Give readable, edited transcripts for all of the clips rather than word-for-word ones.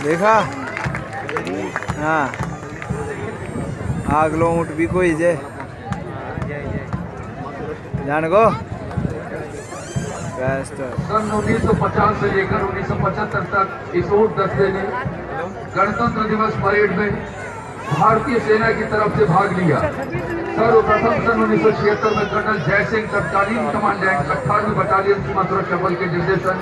देखा हाँ आगलो ऊँट भी कोई जे जान को सन 1950 से लेकर 1975 तक इस ऊँट दस्ते ने गणतंत्र दिवस परेड में भारतीय सेना की तरफ से भाग लिया। सर्वप्रथम सन 1976 में कर्नल जय सिंह तत्कालीन कमांडेंट 18वीं बटालियन सीमा सुरक्षा बल के निर्देशन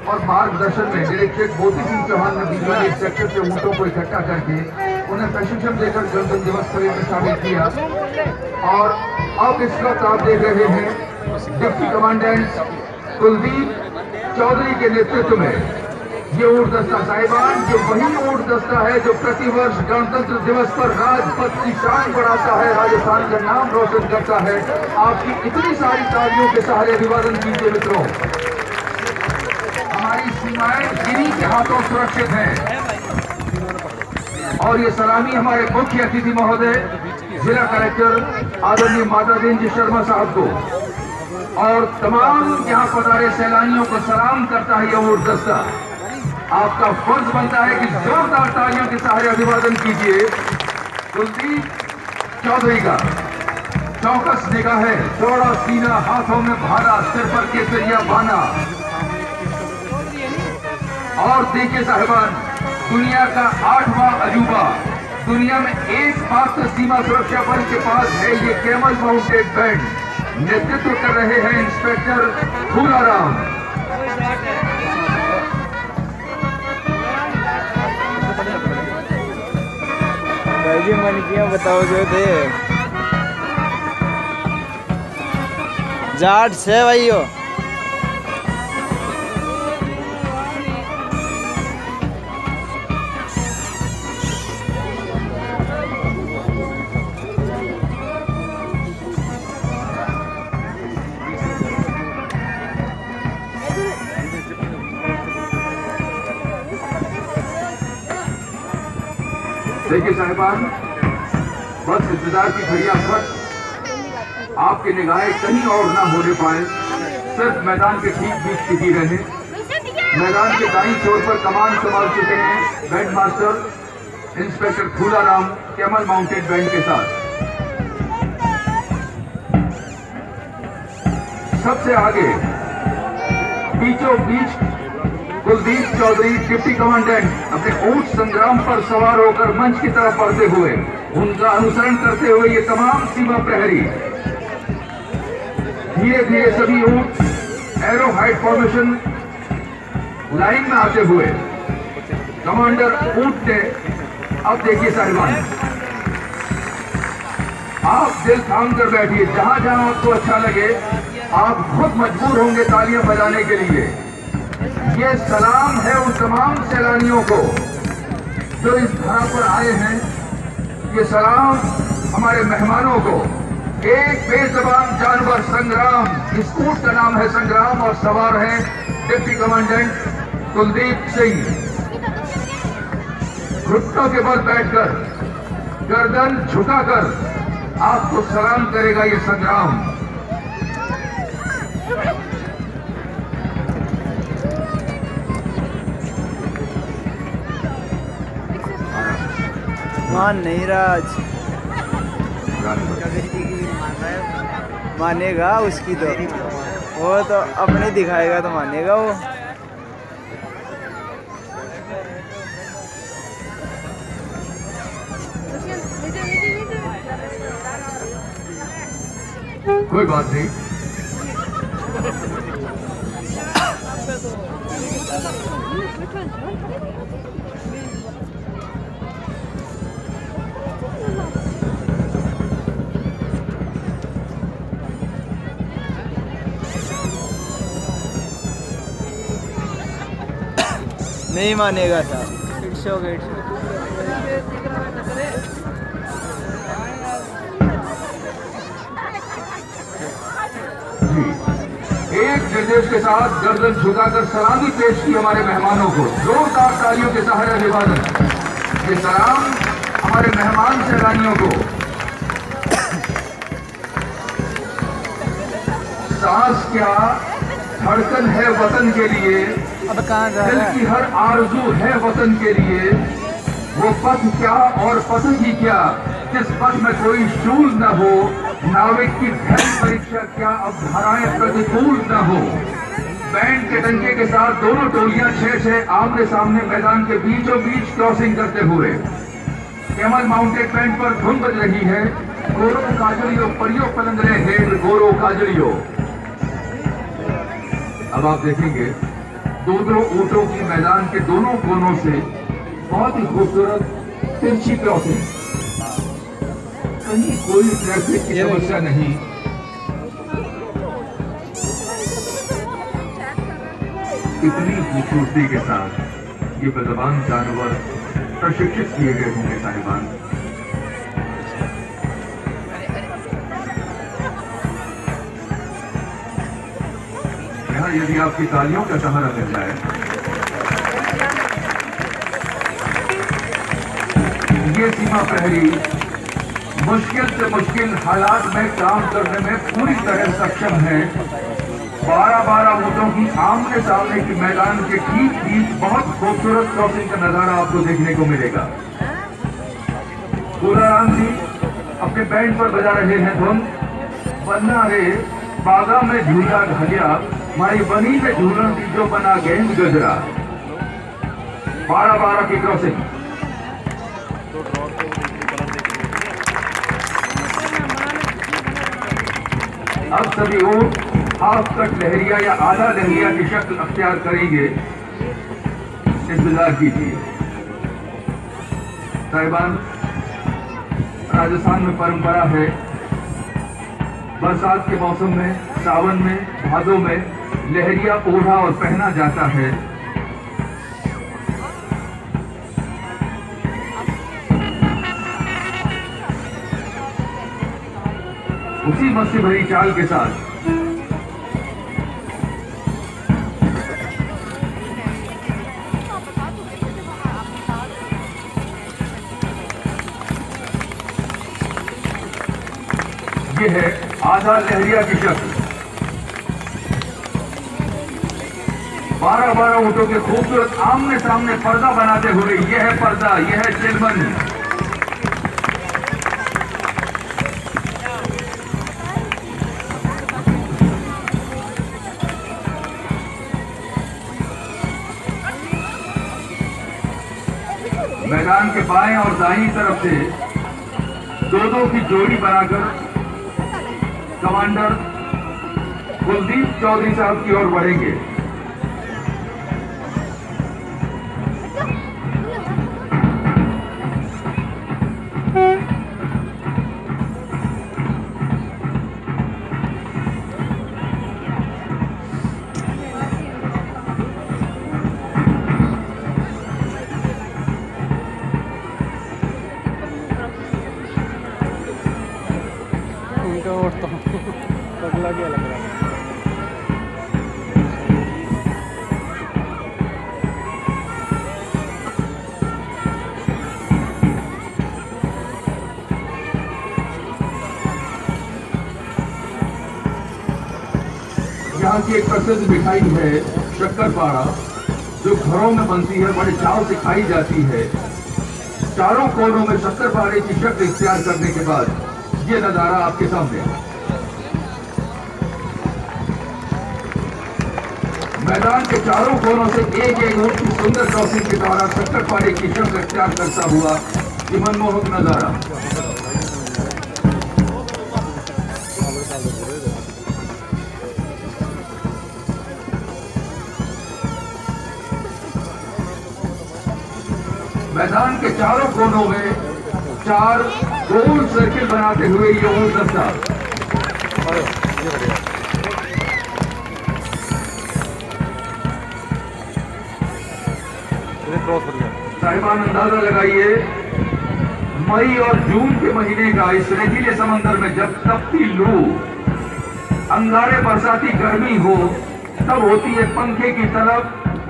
और मार्गदर्शन में निरीक्षक मोती सिंह चौहान ने बीकानेर सेक्टर से ऊँटों को इकट्ठा करके उन्हें प्रशिक्षण देकर गणतंत्र दिवस परेड में शामिल किया। और अब इस वक्त आप देख रहे हैं डिप्टी कमांडेंट कुलदीप चौधरी के नेतृत्व में ये ऊँट दस्ता साहिबान, जो वही ऊँट दस्ता है जो प्रतिवर्ष गणतंत्र दिवस पर राजपथ की शान बढ़ाता है, राजस्थान का नाम रोशन करता है। आपकी इतनी सारी तालियों के सहारे अभिवादन कीजिए मित्रों। हमारी सीमाएं इन्हीं के हाथों सुरक्षित हैं और ये सलामी हमारे मुख्य अतिथि महोदय जिला कलेक्टर आदरणीय मातादीन जी शर्मा साहब को और तमाम यहाँ पधारे सैलानियों को सलाम करता है यह ऊँट दस्ता। आपका फर्ज बनता है कि जोरदार तालियों के सहारे अभिवादन कीजिए कुलदीप चौधरी का। चौकस निगाह है, चौड़ा सीना, हाथों में भाला, सिर पर केसरिया बाना। और देखिए साहिबान, दुनिया का 8वां अजूबा, दुनिया में एकमात्र सीमा सुरक्षा बल के पास है ये कैमल माउंटेड बैंड। नेतृत्व कर रहे हैं इंस्पेक्टर फूलाराम। जी मन किया बताओ जो थे जाट से भाइयों देखिए साहिबान, बस इंतजार की घड़ियां वक्त आपके निगाहें कहीं और ना होने पाए, सिर्फ मैदान के ठीक बीच टिकी रहे। मैदान के दाईं छोर पर कमान संभाल चुके हैं band master inspector Phularam camel mounted band के साथ। सबसे आगे बीचों बीच कुलदीप चौधरी डिप्टी कमांडेंट अपने ऊँट संग्राम पर सवार होकर मंच की तरफ बढ़ते हुए, उनका अनुसरण करते हुए ये तमाम सीमा प्रहरी धीरे धीरे सभी ऊँट एरो हाइट फॉर्मेशन लाइन में आते हुए कमांडर ऊँट ने। अब देखिए साहिबान, आप दिल थाम कर बैठिए, जहां जहां आपको अच्छा लगे आप खुद मजबूर होंगे तालियां बजाने के लिए। ये सलाम है उन तमाम सैलानियों को जो इस धरा पर आए हैं। ये सलाम हमारे मेहमानों को। एक बेज़बान जानवर संग्राम, इस ऊँट का नाम है संग्राम और सवार है डिप्टी कमांडेंट कुलदीप सिंह। घुटनों के बल बैठकर, गर्दन झुकाकर आपको सलाम करेगा ये संग्राम। मान नहीं राज मानेगा उसकी तो, वो तो अपने दिखाएगा तो मानेगा वो। कोई बात नहीं। नहीं मानेगा था। एक निर्देश के साथ गर्दन झुकाकर सलामी पेश की हमारे मेहमानों को। जोरदार तालियों के सहारे अभिवादन। ये सलाम हमारे मेहमान सैलानियों को। सांस क्या, धड़कन है वतन के लिए, अब कहाँ जा दिल रहा है? की हर आरज़ू है वतन के लिए। वो पथ क्या और पथ ही क्या, जिस पथ में कोई शूल न हो। नाविक की धैर्य परीक्षा क्या, अब धाराएं प्रतिकूल न हो। बैंड के डंके के साथ दोनों टोलियां 6-6 आमने सामने मैदान के बीचों बीच क्रॉसिंग करते हुए कैमल माउंटेड बैंड पर धुन बज रही है। गोरो काजलियो परियो पलंगरे हेड गोरो काजलियो। अब आप देखेंगे दो ऊंटों की मैदान के दोनों कोनों से बहुत ही खूबसूरत तिरछी क्रॉसिंग, कहीं कोई ट्रैफिक की समस्या नहीं। इतनी खूबसूरती के साथ ये बेज़बान जानवर प्रशिक्षित किए गए होंगे साहिबान। यहाँ यदि आपकी तालियों का सहारा मिल जाए, ये सीमा प्रहरी मुश्किल से मुश्किल हालात में काम करने में पूरी तरह सक्षम है। 12-12 ऊंटों की आमने सामने की मैदान के ठीक बीच बहुत खूबसूरत क्रॉसिंग का नजारा आपको देखने को मिलेगा। पूराराम जी अपने बैंड पर बजा रहे हैं धुन। बन्ना रे बागा में झूला ढलिया, मारी बनी में झूलन की जो बना गेंद गजरा। 12-12 की क्रॉसिंग। अब सभी ऊंट हाफ कट लहरिया या आधा लहरिया की शक्ल अख्तियार करेंगे। इंतजार कीजिए साहिबान। राजस्थान में परंपरा है, बरसात के मौसम में, सावन में, भादों में लहरिया ओढ़ा और पहना जाता है। उसी मस्ती भरी चाल के साथ ये है आधा लहरिया की शक्ल। 12-12 ऊंटों के खूबसूरत आमने सामने पर्दा बनाते हुए यह है पर्दा, यह है चिलमन। मैदान के बाएं और दाईं तरफ से दो की जोड़ी बनाकर कमांडर कुलदीप चौधरी साहब की ओर बढ़ेंगे। पगला क्या लग रहा है? यहाँ की एक प्रसिद्ध मिठाई है शक्करपारा, जो घरों में बनती है, बड़े चाव से खाई जाती है। चारों कोनों में शक्करपारे की शक्ल इख्तियार करने के बाद ये नजारा आपके सामने। मैदान के चारों कोनों से एक एक ऊंट की सुंदर क्रॉसिंग के द्वारा शक्करपारे की शक्ल इख्तियार करता हुआ ये मनमोहक नजारा। मैदान के चारों कोनों में 4 गोल सर्किल बनाते हुए ये ऊंट दस्ता। साहिबान अंदाजा लगाइए, मई और जून के महीने का इस रेतीले समंदर में जब तपती लू, अंगारे बरसाती गर्मी हो, तब होती है पंखे की तलब,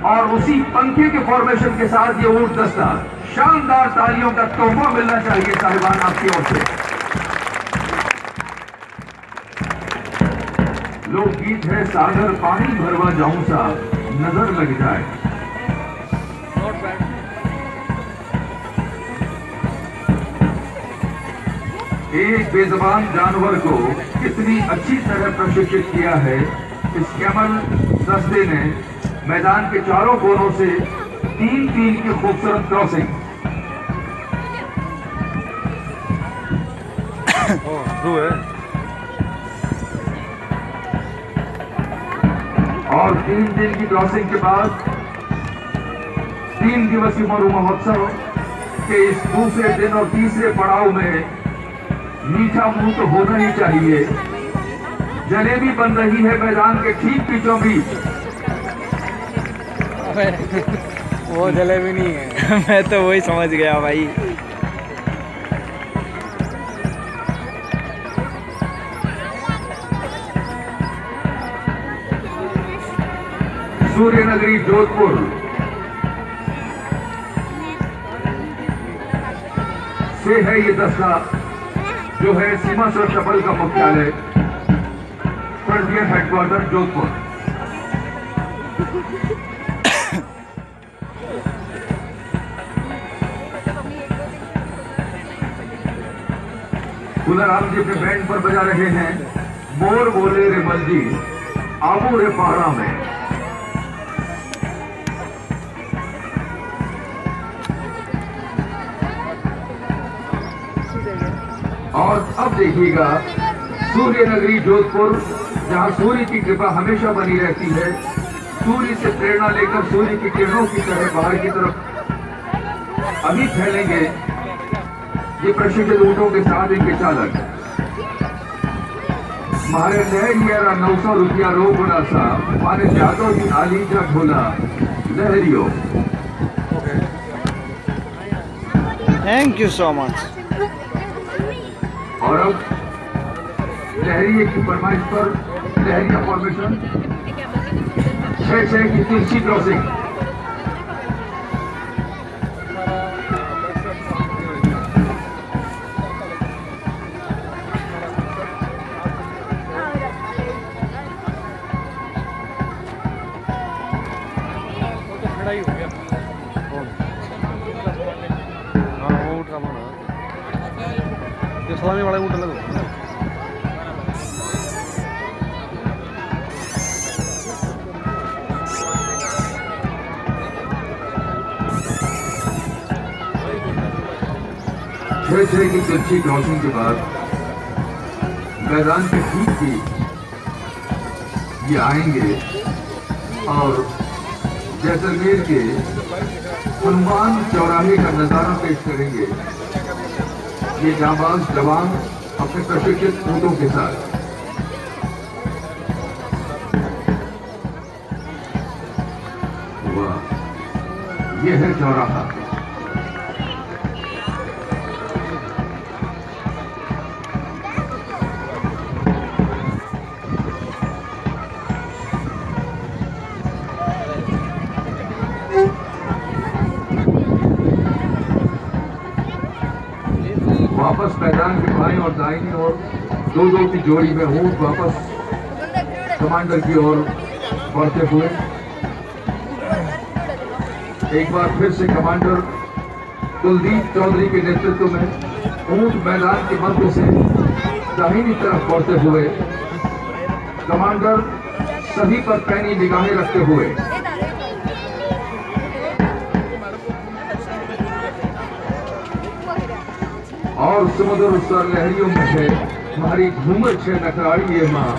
और उसी पंखे के फॉर्मेशन के साथ ये ऊंट दस्ता। शानदार तालियों का तोहफा मिलना चाहिए साहिबान आपकी ओर से। लोकगीत है सागर पानी भरवा जाऊं सा नजर लग जाए। एक बेजबान जानवर को कितनी अच्छी तरह प्रशिक्षित किया है इस कैमल दस्ते ने। मैदान के चारों कोनों से 3-3 की खूबसूरत क्रॉसिंग। और 3 दिन की क्रॉसिंग के बाद 3 दिवसीय मरु महोत्सव के इस दूसरे दिन और तीसरे पड़ाव में मीठा मुंह तो होना ही चाहिए। जलेबी बन रही है मैदान के ठीक बीचों बीच। वो जलेबी नहीं है। मैं तो वही समझ गया भाई। सूर्य नगरी जोधपुर से है ये दस्ता, जो है सीमा सुरक्षा बल का मुख्यालय, फ्रंटियर हेडक्वार्टर जोधपुर। गुलाराम जी अपने बैंड पर बजा रहे हैं मोर बोले रे मलजी आबू रे पहाड़ा में। और अब देखिएगा सूर्य नगरी जोधपुर, जहां सूर्य की कृपा हमेशा बनी रहती है। सूर्य से प्रेरणा लेकर सूर्य की किरणों की तरह बाहर की तरफ अभी फैलेंगे ये प्रशिक्षित ऊँटों के साथ इनके चालक। मारे लहरिया 900 रुपया रोकड़ा सा मारे जादों की आलीजा ढोला लहरियो। Thank you so much. और अब लहरिए की फरमाइश पर लहरिया फॉर्मेशन 6-6 की तिरछी क्रॉसिंग। खड़ा ही हो गया। हाँ वो उठ रहा ना, ये सलामी वाला उठ लगा। छह की तिरछी क्रॉसिंग के बाद मैदान के ठीक ही ये आएंगे और जैसलमेर के हनुमान चौराहे का नजारा पेश करेंगे ये जांबाज जवान अपने प्रशिक्षित ऊँटों के साथ। वाह, ये है चौराहा। वापस मैदान के बाईं और दाहिनी ओर 2-2 की जोड़ी में ऊंट वापस कमांडर की ओर बढ़ते हुए। एक बार फिर से कमांडर कुलदीप चौधरी के नेतृत्व में ऊंट मैदान के मध्य से दाहिनी तरफ बढ़ते हुए। कमांडर सभी पर पैनी निगाहें रखते हुए। और समुद्र स्वर लहरियों में है हमारी घूमर छे नखराड़ी ये माँ